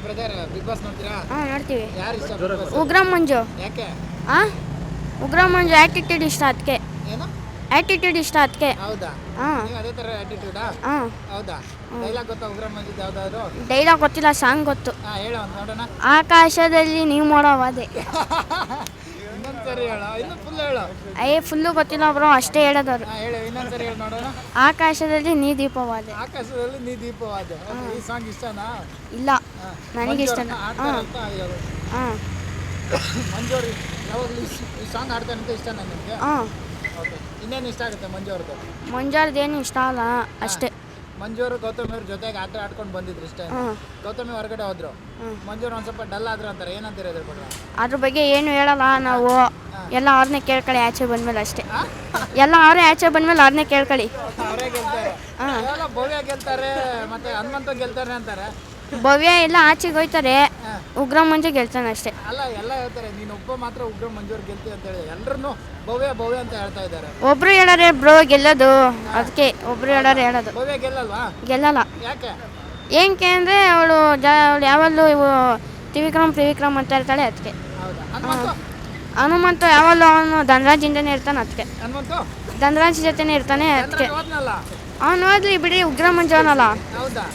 Brother big boss ನೋಡ್ತೀರಾ? ನೋಡ್ತೀವಿ. ಯಾರು ಇಷ್ಟ Big Boss? ಉಗ್ರಂ ಮಂಜು. ಯಾಕೆ? ಉಗ್ರಂ ಮಂಜು ಆ್ಯಟಿಟ್ಯೂಡ್ ಇಷ್ಟ ಅದಕ್ಕೆ. ಏನು? ಆ್ಯಟಿಟ್ಯೂಡ್ ಇಷ್ಟ ಅದಕ್ಕೆ. ಹೌದಾ? ಹಾಂ ನೀವು ಅದೇ ಥರ ಆ್ಯಟಿಟ್ಯೂಡಾ? ಹಾಂ. ಹೌದಾ? ಡೈಲಾಗ್ ಗೊತ್ತಾ ಉಗ್ರ ಮಂಜಿದ್ ಯಾವ್ದಾದ್ರು? ಡೈಲಾಗ್ ಗೊತ್ತಿಲ್ಲ, ಸಾಂಗ್ ಗೊತ್ತು. ಹೇಳೋ ಒಂದು ನೋಡೋಣ. ಆಕಾಶದಲ್ಲಿ ನೀವು ಮಾಡೋವಾದೆ. ಇನ್ನೊಂದ್ಸರಿ ಹೇಳೋ, ಇನ್ನು ಫುಲ್ ಹೇಳೋ. ಫುಲ್ಲು ಗೊತ್ತಿಲ್ಲ ಬ್ರೋ, ಅಷ್ಟೇ ಹೇಳೋದವ್ರು. ಹೇಳು, ಇನ್ನೊಂದ್ಸರಿ ಹೇಳಿ ನೋಡೋಣ. ಆಕಾಶದಲ್ಲಿ ನೀ ದೀಪವಾದೆ. ಆಕಾಶದಲ್ಲಿ ನೀ ದೀಪವಾದ. ಈ ಸಾಂಗ್ ಇಷ್ಟನಾ? ಇಲ್ಲ, ನನಗೆ ಇಷ್ಟ. ಹಾಂ ಹಾಂ. ಮಂಜು ಅವ್ರು ಯಾವಾಗಲೂ ಈ ಸಾಂಗ್ ಆಡ್ತಾರೆ ಅಂತ ಇಷ್ಟ ನಿಮಗೆ? ಹಾಂ. ಓಕೆ, ಇನ್ನೇನು ಇಷ್ಟ ಆಗುತ್ತೆ ಮಂಜು ಅವ್ರದ್ದು? ಮಂಜಾರ್ದೇನು ಇಷ್ಟ ಅಲ್ಲ ಅಷ್ಟೇ. ಮಂಜು ಅವರು ಗೌತಮಿ ಅವ್ರ ಜೊತೆಗೆ ಆಟ ಆಡ್ಕೊಂಡು ಬಂದಿದ್ರು ಇಷ್ಟ. ಗೌತಮಿ ಹೊರಗಡೆ ಹೋದ್ರು, ಮಂಜು ಅವ್ರು ಒಂದು ಸ್ವಲ್ಪ ಡಲ್ ಆದ್ರು ಅಂತಾರೆ, ಏನಂತೀರ ಇದ್ರ ಬಗ್ಗೆ? ಅದ್ರ ಬಗ್ಗೆ ಏನು ಹೇಳಲ್ಲ ನಾವು. ಎಲ್ಲ ಅವ್ರನ್ನೇ ಕೇಳ್ಕೊಳ್ಳಿ ಆಚೆ ಬಂದ್ಮೇಲೆ ಅಷ್ಟೇ. ಎಲ್ಲ ಅವರೇ ಆಚೆ ಬಂದ್ಮೇಲೆ ಅವ್ರನ್ನೇ ಕೇಳ್ಕೊಳ್ಳಿ. ಅವರೇ ಗೆಲ್ತಾರೆ. ಭವ್ಯ ಗೆಲ್ತಾರೆ, ಮತ್ತೆ ಹನುಮಂತ ಗೆಲ್ತಾರೆ ಅಂತಾರೆ. ಭವ್ಯ ಎಲ್ಲ ಆಚೆಗೆ ಹೋಯ್ತಾರೆ, ಉಗ್ರ ಮಂಜು ಗೆಲ್ತಾನೆ ಅಷ್ಟೇ. ಅಲ್ಲ, ಎಲ್ಲ ಹೇಳ್ತಾರೆ, ನೀನು ಒಬ್ಬ ಮಾತ್ರ ಉಗ್ರ ಮಂಜು ಅವ್ರು ಗೆಲ್ತಿ ಅಂತ ಹೇಳಿ ಎಲ್ಲರೂ ಭವ್ಯ ಭವ್ಯ ಅಂತ ಹೇಳ್ತಾ ಇದ್ದಾರೆ. ಒಬ್ರು ಹೇಳಾರೆ ಬ್ರೋ ಗೆಲ್ಲೋದು, ಅದಕ್ಕೆ ಒಬ್ರು ಹೇಳಾರೆ ಹೇಳೋದು. ಭವ್ಯ ಗೆಲ್ಲಲ್ವಾ? ಗೆಲ್ಲಲ್ಲ. ಯಾಕೆ? ಏನಕ್ಕೆ ಅಂದರೆ ಅವಳು ಯಾವಲ್ಲೂ ತ್ರಿವಿಕ್ರಮ್ ಅಂತ ಇರ್ತಾಳೆ ಅದಕ್ಕೆ. ಹನುಮಂತು ಯಾವಲ್ಲೂ ಅವನು ಧನರಾಜಿಂದನೇ ಇರ್ತಾನೆ ಅದಕ್ಕೆ. ಧನರಾಜ್ ಜೊತೆನೇ ಇರ್ತಾನೆ ಅದಕ್ಕೆ. ಅವನು ಹೋದ್ಲಿ ಬಿಡಿ, ಉಗ್ರ ಮಂಜು ಅವನಲ್ಲ. ಹೌದಾ?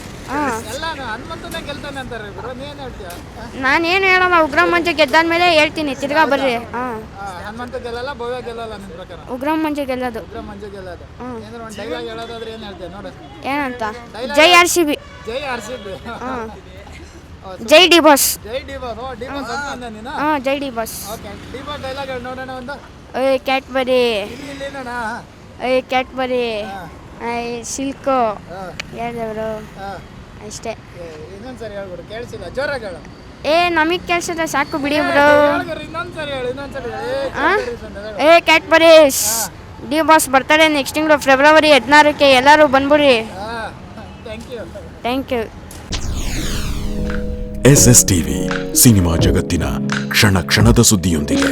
ನಾನೇನು ಹೇಳಲ್ಲ, ಉಗ್ರ ಮಂಜು ಗೆದ್ದಾದ್ಮೇಲೆ ಹೇಳ್ತೀನಿ, ತಿರ್ಗಾ ಬರ್ರಿ. ಹನುಮಂತ ಗೆಲ್ಲಲ್ಲ, ಭವ್ಯ ಗೆಲ್ಲಲ್ಲ ನಿಮ್ಮ ಪ್ರಕಾರ? ಉಗ್ರ ಮಂಜು ಗೆಲ್ಲೋದು. ಉಗ್ರ ಮಂಜು ಗೆಲ್ಲೋದು. ಏನಾದ್ರು ಒಂದು ಡೈಲಾಗ್ ಹೇಳೋದಾದ್ರೆ ಏನು ಹೇಳ್ತೀಯ ನೋಡು? ಏನಂತ? ಜೈ RCB. ಜೈ RCB. ಜೈ ಡಿ ಬಾಸ್. ಜೈ ಡಿ ಬಾಸ್. ಡಿ ಬಾಸ್ ಅಂತ ನೀನು? ಜೈ D boss. Okay, D boss dialogue ಹೇಳಿ ನೋಡೋಣ ಒಂದು. ಕ್ಯಾಟ್ ಬರಿ. ಇಲ್ಲಿ ನೋಡ. ಕ್ಯಾಟ್ ಬರಿ. ಸಿಲ್ಕು. ಹೇಳಿದವರು ಅಷ್ಟೇ. ಇನ್ನೊಂದ್ಸರಿ ಹೇಳ್ಬಿಡು, ಕೇಳಿಸಿಲ್ಲ, ಜೋರಾಗಿ ಹೇಳು. ನಮಗೆ ಕೇಳಿಸಿದ್ರೆ ಸಾಕು ಬಿಡಿ ಬ್ರೋ. ಇನ್ನೊಂದ್ಸರಿ ಹೇಳು, ಇನ್ನೊಂದ್ಸರಿ. ಕ್ಯಾಟ್ ಬರೀಸ್. ಡಿ ಬಾಸ್ ಬರ್ತಾರೆ ನೆಕ್ಸ್ಟ್ ತಿಂಗಳು ಫೆಬ್ರವರಿ 16ಕ್ಕೆ. ಎಲ್ಲರೂ ಬಂದ್ಬಿಡ್ರಿ. Thank you. SS TV cinema ಜಗತ್ತಿನ ಕ್ಷಣ ಕ್ಷಣದ ಸುದ್ದಿಯೊಂದಿಗೆ.